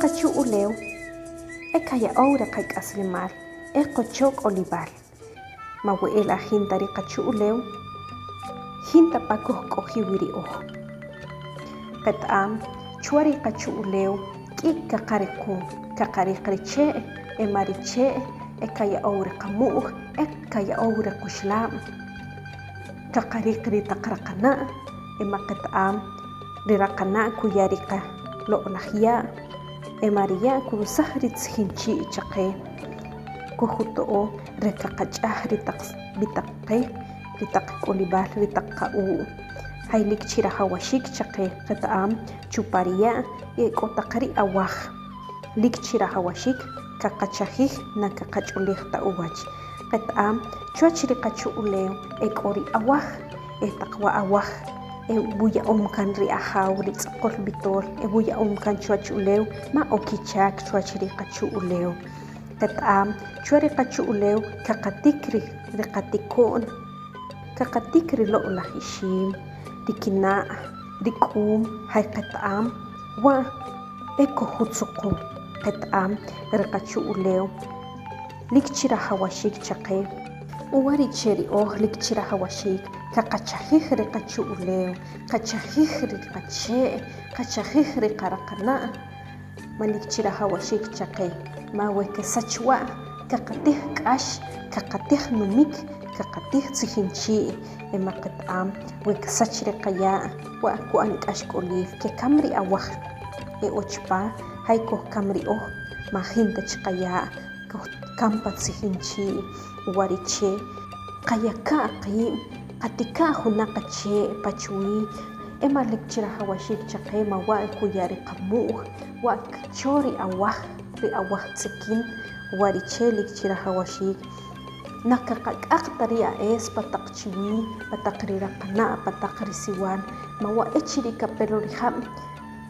Riqachu uleo ekaya oura qayk'aslimal qochoq olivar mawe'el ajinta riqachu uleo jinta pakuj k'ojiwiri'oj qet'am chwa riqachu uleo k'ik kaqariq riche' mariche' kaya oura qamu'j kaya oura quxlab' kaqariq ritaq raqana' ima qet'am riraqana' kuyariqa lo'laj ya' mariya' kursaj ritzijinchi' chaqe kujuto'o re qaqach'aj ritaq qeej ritaq k'olib'al ritaq qa'uu' jay lik chi rajawaxiik chaqe qet'am chupariya' k'o taq rii' awaj lik chi rajawaxiik qaqachajij na qaqach'ulij ta uwach qet'am chuwach riqachu uleo k'o ri awaj taq wa awaj buya'om kan ri ajaw ri tz'oqol b'itool buya'om kan chuwach ulew ma' okichaak chuwach riqachu ulew qet'am chwa riqachu ulew qaqatik riqatiko'n qaqatik ri lo'laj ixiim ri kinaq' ri k'uum jay qet'am wa' kojutzuqu qet'am riqachu ulew lik chi rajawaxiik chaqe wa riche' ri'oj lik chi rajawaxiik qaqachajij riqachu ulew qachajij riqache' qachajij riqaraqana' ma lik chi rajawaxiik chaqe ma we qasach wa' qaqatij k'ax qaqatij numik qaqatij tzijinchi' ima qet'am we qasach riqaya' wa ku'an k'ax k'oliil kekam ri awaj ochpa jay kojkam ri'oj ma jinta chqaya' kojkam pa tzijinchi' wariche' qayaka' qiib' qatika' junaq qachee' pachwii ima lik chi rajawaxiik chaqe ma wa' kuyari qamu'j wa k'cho ri awaj tz'ikin wariche' lik chi rajawaxiik naqaqak'aq ri aes pataq chiwii pataq riraqana' pataq risiwan ma wa chi rikapel rijab'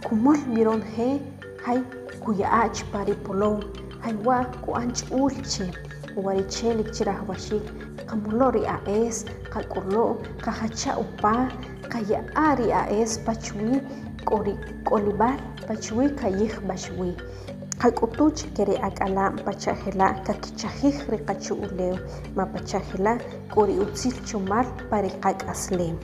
kumol mironje' jay kuya'a chpa ri polom jay wa' ku'an ch'uul chi wariche' lik chi rajawaxiik qamolo' ri aes qak'olo' qajacha' upa qaya'a ri aes pachwii k'o ri k'olib'al pachwii qayij b'axwii qak'utuch ke ri ak'alaab' pacha'je'la' qakichajij riqachu ulew ma pacha'je'la' k'o ri utzil chomal pa ri qak'aslem.